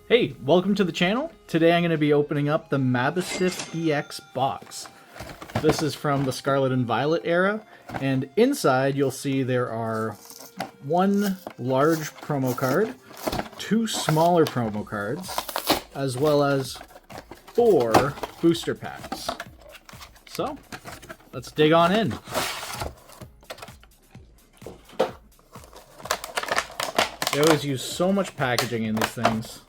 Hey, welcome to the channel. Today I'm going to be opening up the Mabostiff EX box. This is from the Scarlet and Violet era, and inside you'll see there are one large promo card, two smaller promo cards, as well as 4 booster packs. So, let's dig on in. They always use so much packaging in these things.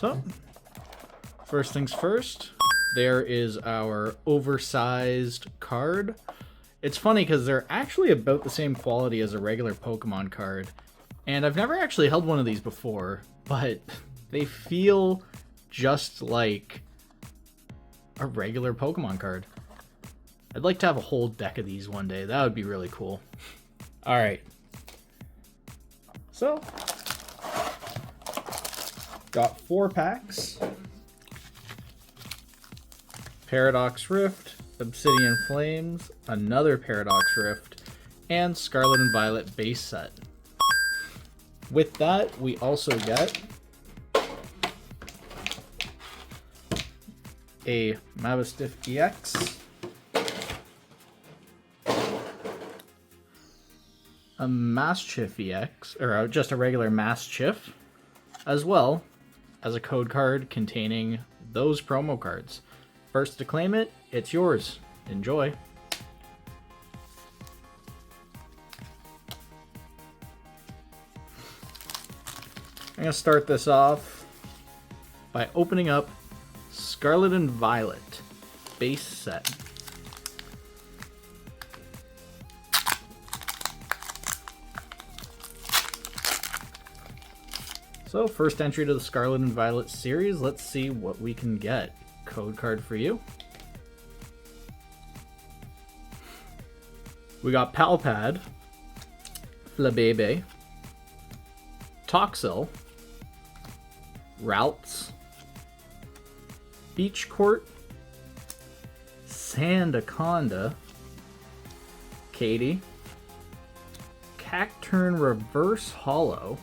So, first things first, there is our oversized card. It's funny because they're actually about the same quality as a regular Pokemon card. And I've never actually held one of these before, but they feel just like a regular Pokemon card. I'd like to have a whole deck of these one day. That would be really cool. Alright. So, got 4 packs. Paradox Rift, Obsidian Flames, another Paradox Rift, and Scarlet and Violet base set. With that, we also get a Mabostiff EX, a Mabostiff EX, or just a regular Mabostiff, as well as a code card containing those promo cards. First to claim it, it's yours. Enjoy. I'm going to start this off by opening up Scarlet and Violet base set. So, first entry to the Scarlet and Violet series. Let's see what we can get. Code card for you. We got Palpad, Flabebe, Toxel, Routes, Beach Court, Sandaconda, Katie, Cacturn Reverse Hollow,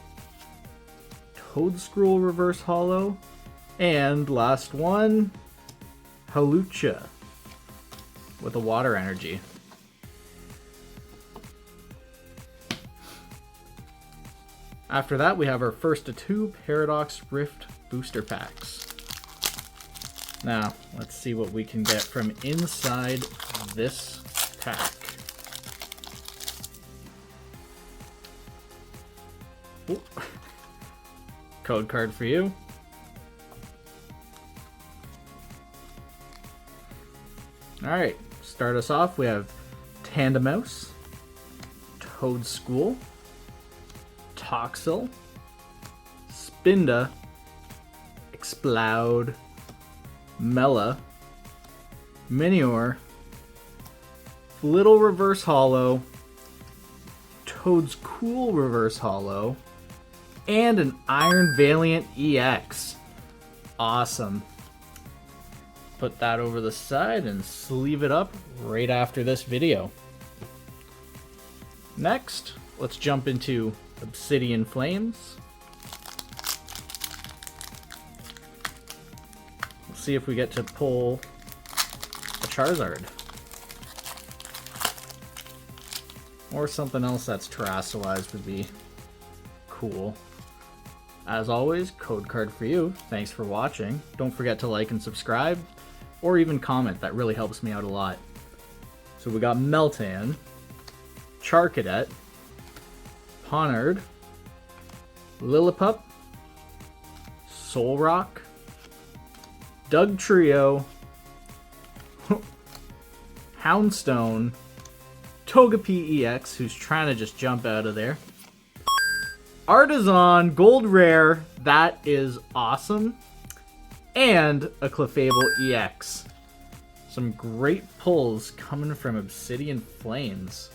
Toadscroll Reverse Hollow, and last one, Halucha with a water energy. After that, we have our first of 2 Paradox Rift booster packs. Now, let's see what we can get from inside this pack. Ooh. Code card for you. Alright, start us off. We have Tandemouse, Toadscroll, Toxel, Spinda, Explode, Mela, Minior, Little Reverse Hollow, Toadscool Reverse Hollow, and an Iron Valiant EX. Awesome. Put that over the side and sleeve it up right after this video. Next, let's jump into Obsidian Flames. We'll see if we get to pull a Charizard. Or something else that's terrestrialized would be cool. As always, code card for you. Thanks for watching. Don't forget to like and subscribe, or even comment. That really helps me out a lot. So we got Meltan, Charcadet, Ponard, Lillipup, Solrock, Dugtrio, Houndstone, Togepi EX, who's trying to just jump out of there, Artisan Gold Rare, that is awesome, and a Clefable EX. Some great pulls coming from Obsidian Flames.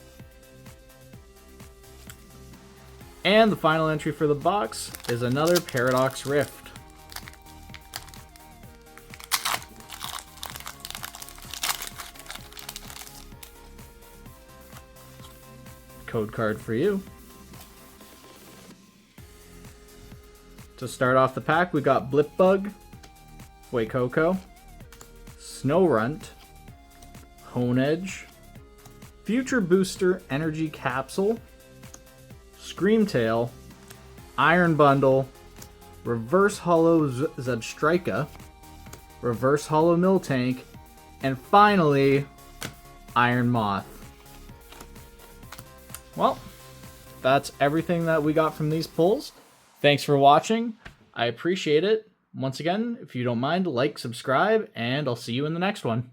And the final entry for the box is another Paradox Rift. Code card for you. To start off the pack, we got Blipbug, Fuecoco, Snowrunt, Honedge, Future Booster Energy Capsule, Screamtail, Iron Bundle, Reverse Hollow Zebstrika, Reverse Hollow Miltank, and finally, Iron Moth. Well, that's everything that we got from these pulls. Thanks for watching. I appreciate it. Once again, if you don't mind, like, subscribe, and I'll see you in the next one.